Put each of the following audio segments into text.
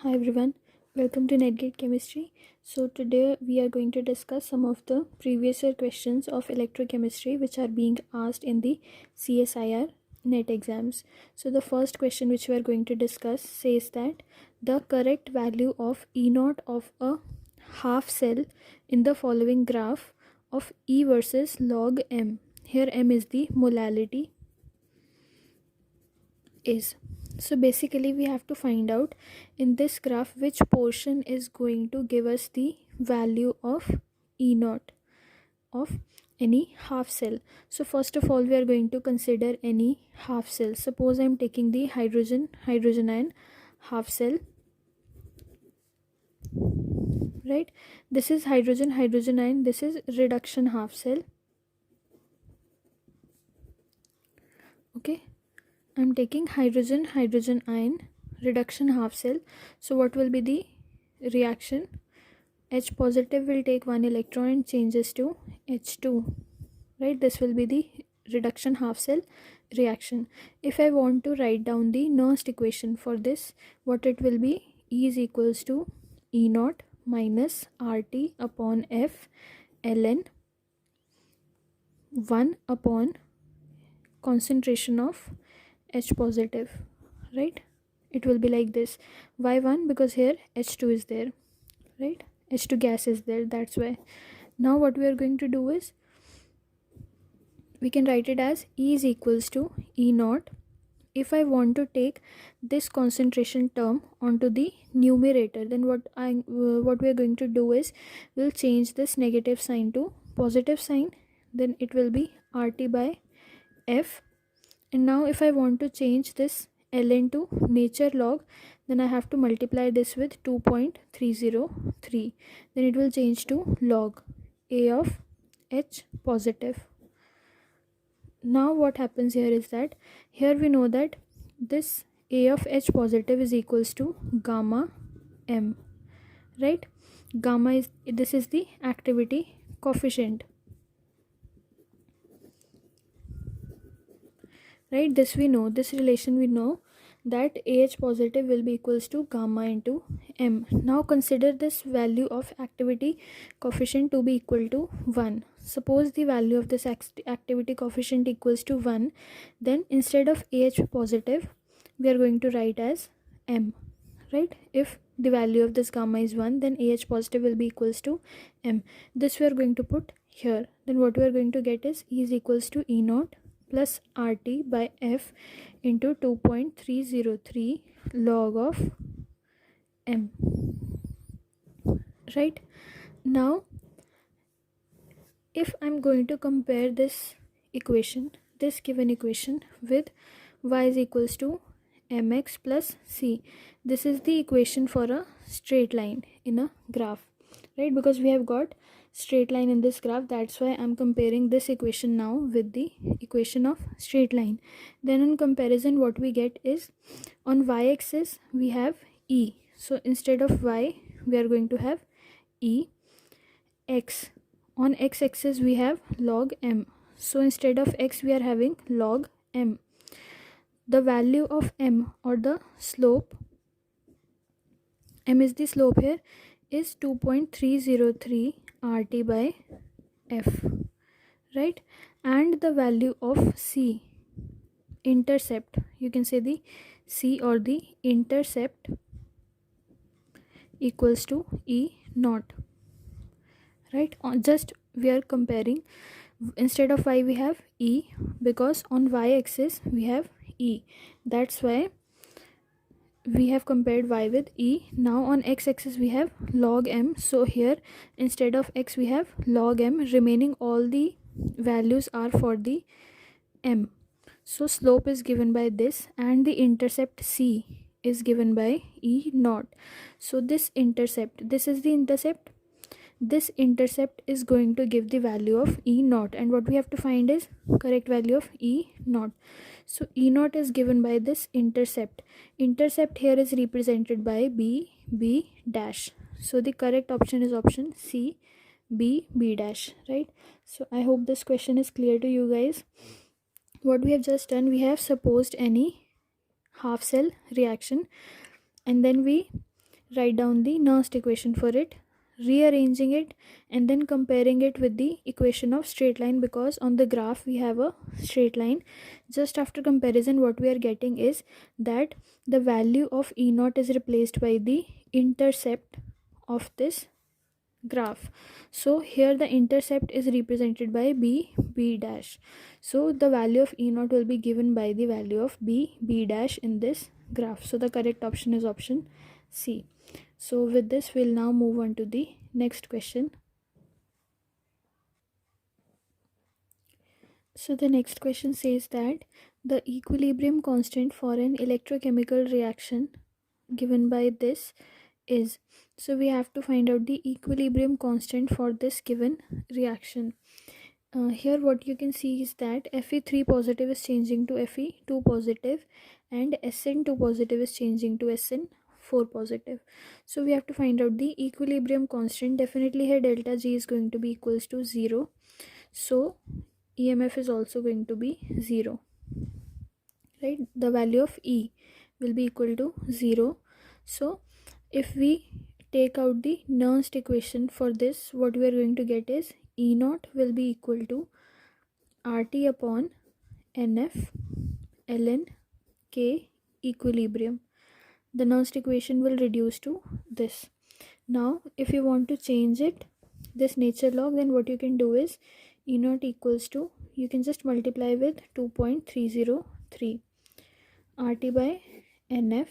Hi everyone, welcome to NetGate Chemistry. So today we are going to discuss some of the previous year questions of electrochemistry which are being asked in the CSIR NET exams. So the first question which we are going to discuss says that the correct value of E naught of a half cell in the following graph of E versus log M. Here M is the molality is. So basically we have to find out in this graph which portion is going to give us the value of E naught of any half cell. So first of all we are going to consider any half cell. Suppose I am taking the hydrogen ion half cell, right? This is hydrogen ion, this is reduction half cell. Okay, I'm taking hydrogen ion reduction half cell. So what will be the reaction? H positive will take one electron and changes to H2, right? This will be the reduction half cell reaction. If I want to write down the Nernst equation for this, what it will be? E is equals to E naught minus RT upon F ln 1 upon concentration of H positive, right? It will be like this. Why 1? Because here H2 is there, right? H2 gas is there, that's why. Now what we are going to do is we can write it as E is equals to E naught. If I want to take this concentration term onto the numerator, then what we are going to do is we'll change this negative sign to positive sign, then it will be RT by F. And now if I want to change this ln to nature log, then I have to multiply this with 2.303, then it will change to log A of H positive. Now what happens here is that here we know that this A of H positive is equals to gamma M, right? Gamma is, this is the activity coefficient, right? This we know, this relation we know, that AH positive will be equals to gamma into M. Now consider this value of activity coefficient to be equal to 1. Suppose the value of this activity coefficient equals to 1, then instead of AH positive we are going to write as M, right? If the value of this gamma is 1, then AH positive will be equals to M. This we are going to put here. Then what we are going to get is E is equals to E naught plus RT by F into 2.303 log of M, right? Now if I'm going to compare this equation, this given equation, with y is equals to mx plus c, this is the equation for a straight line in a graph, right? Because we have got straight line in this graph, that's why I'm comparing this equation now with the equation of straight line. Then in comparison what we get is on y-axis we have e, so instead of y we are going to have e. X, on x-axis we have log m, so instead of x we are having log m. The value of m, or the slope, m is the slope here, is 2.303 RT by F, right? And the value of C, intercept, you can say the C or the intercept, equals to E naught, right? Just we are comparing, instead of y we have E, because on y-axis we have E, that's why we have compared y with E. Now on x-axis we have log m, so here instead of x we have log m, remaining all the values are for the m. So slope is given by this and the intercept C is given by E naught. So this intercept, this is the intercept, this intercept is going to give the value of E naught, and what we have to find is correct value of E naught. So E naught is given by this intercept. Intercept here is represented by B dash. So the correct option is option C, B dash, right? So I hope this question is clear to you guys. What we have just done, we have supposed any half cell reaction and then we write down the Nernst equation for it, rearranging it, and then comparing it with the equation of straight line, because on the graph we have a straight line. Just after comparison, what we are getting is that the value of E naught is replaced by the intercept of this graph. So here the intercept is represented by b dash. So the value of E naught will be given by the value of b dash in this graph. So the correct option is option C. So with this, we'll now move on to the next question. So the next question says that the equilibrium constant for an electrochemical reaction given by this is. So we have to find out the equilibrium constant for this given reaction. Here what you can see is that Fe3 positive is changing to Fe2 positive, and Sn2 positive is changing to Sn4 positive. So we have to find out the equilibrium constant. Definitely here delta G is going to be equals to 0. So EMF is also going to be 0. Right? The value of E will be equal to 0. So if we take out the Nernst equation for this, what we are going to get is E naught will be equal to RT upon NF ln K equilibrium. The Nernst equation will reduce to this. Now if you want to change it, this nature log, then what you can do is E naught equals to, you can just multiply with 2.303 RT by NF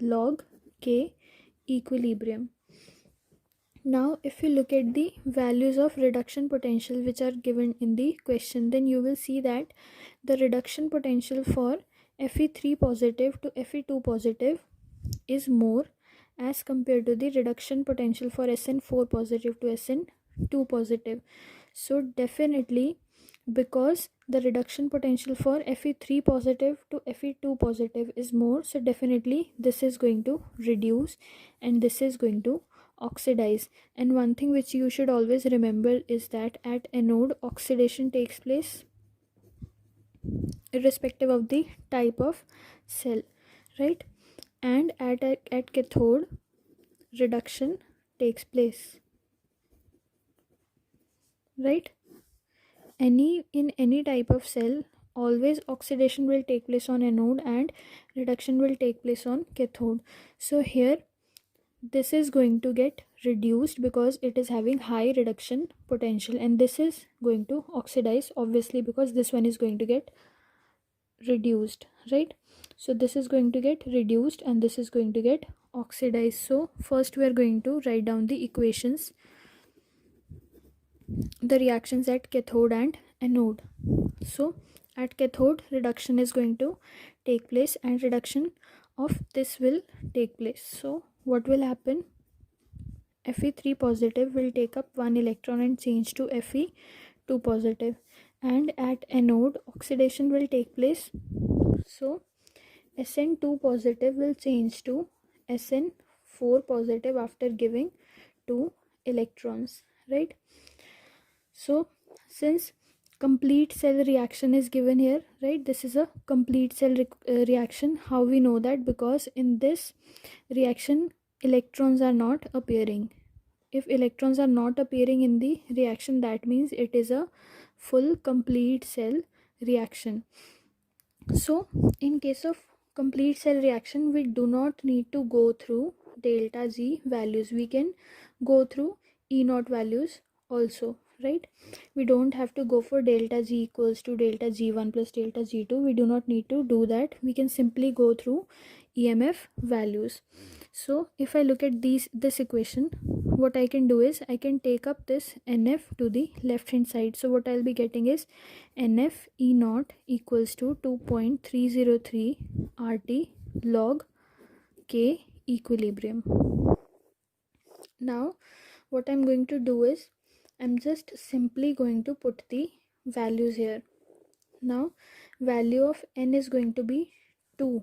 log K equilibrium. Now if you look at the values of reduction potential which are given in the question, then you will see that the reduction potential for Fe3 positive to Fe2 positive is more as compared to the reduction potential for Sn4 positive to Sn2 positive. So definitely, because the reduction potential for Fe3 positive to Fe2 positive is more, so definitely this is going to reduce and this is going to oxidize. And one thing which you should always remember is that at anode, oxidation takes place irrespective of the type of cell, right? And at cathode, reduction takes place, right? In any type of cell, always oxidation will take place on anode and reduction will take place on cathode. So here this is going to get reduced because it is having high reduction potential, and this is going to oxidize obviously because this one is going to get reduced, right? So this is going to get reduced and this is going to get oxidized. So first we are going to write down the equations, the reactions at cathode and anode. So at cathode, reduction is going to take place and reduction of this will take place. So what will happen? Fe3 positive will take up one electron and change to Fe2 positive, and at anode oxidation will take place. So Sn2 positive will change to Sn4 positive after giving 2 electrons, right? So since complete cell reaction is given here, right, this is a complete cell reaction. How we know that? Because in this reaction electrons are not appearing. If electrons are not appearing in the reaction, that means it is a full complete cell reaction. So in case of complete cell reaction, we do not need to go through delta G values. We can go through E naught values also, right? We don't have to go for delta G equals to delta G1 plus delta G2. We do not need to do that. We can simply go through EMF values. So if I look at this equation, what I can do is I can take up this NF to the left hand side. So what I'll be getting is NF E naught equals to 2.303 RT log K equilibrium. Now what I'm going to do is I'm just simply going to put the values here. Now value of N is going to be 2.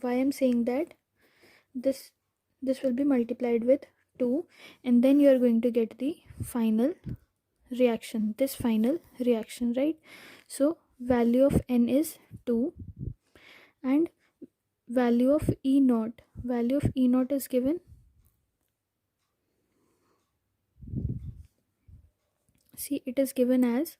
Why I'm saying that? This will be multiplied with 2, and then you are going to get the final reaction, this final reaction, right? So value of N is 2, and value of E naught. Value of E naught is given. See, it is given as,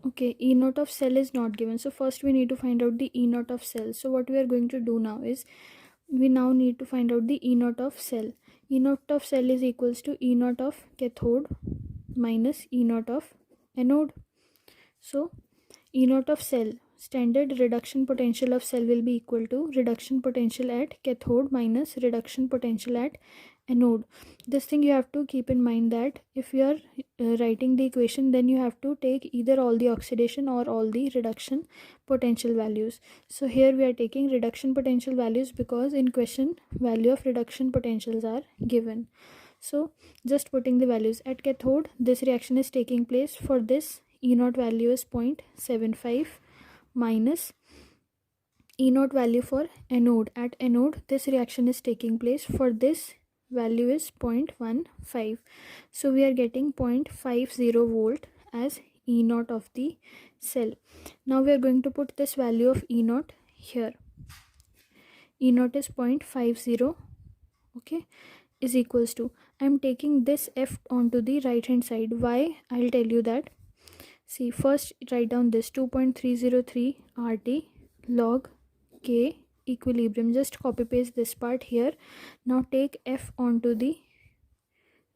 okay, E naught of cell is not given. So first we need to find out the E naught of cell. So what we are going to do now is, we now need to find out the E naught of cell. E naught of cell is equals to E naught of cathode minus E naught of anode. So E naught of cell, standard reduction potential of cell will be equal to reduction potential at cathode minus reduction potential at anode. This thing you have to keep in mind, that if you are writing the equation, then you have to take either all the oxidation or all the reduction potential values. So here we are taking reduction potential values because in question value of reduction potentials are given. So just putting the values at cathode, this reaction is taking place. For this, E naught value is 0.75 minus E naught value for anode. At anode, this reaction is taking place. For this, value is 0.15. So we are getting 0.50 volt as E naught of the cell. Now we are going to put this value of E naught here. E naught is 0.50, okay, is equals to, I am taking this F onto the right hand side. Why? I'll tell you that. See, first write down this 2.303 RT log K equilibrium. Just copy paste this part here. Now take F onto the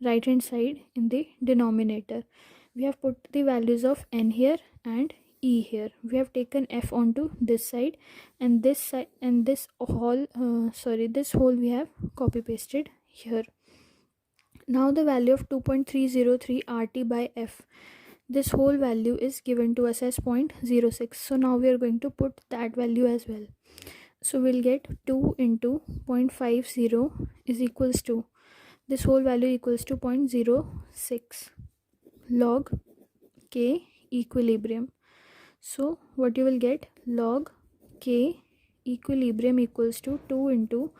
right hand side in the denominator. We have put the values of N here and E here. We have taken F onto this side, and this side, and this whole this whole we have copy pasted here. Now the value of 2.303 RT by F, this whole value is given to us as 0.06. So now we are going to put that value as well. So we'll get 2 into 0.50 is equals to, this whole value equals to 0.06 log K equilibrium. So what you will get, log K equilibrium equals to 2 into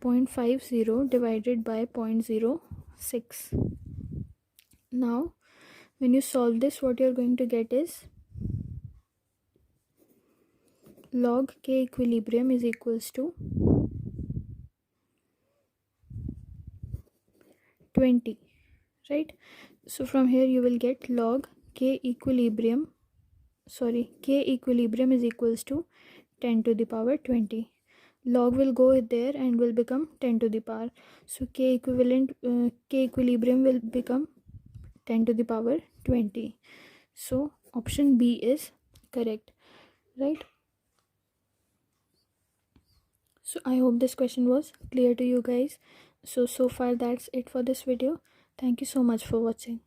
0.50 divided by 0.06. Now when you solve this, what you're going to get is log K equilibrium is equals to 20, right? So from here you will get log K equilibrium is equals to 10 to the power 20. Log will go there and will become 10 to the power. So K equilibrium will become 10 to the power 20. So option B is correct, right? So I hope this question was clear to you guys. So far that's it for this video. Thank you so much for watching.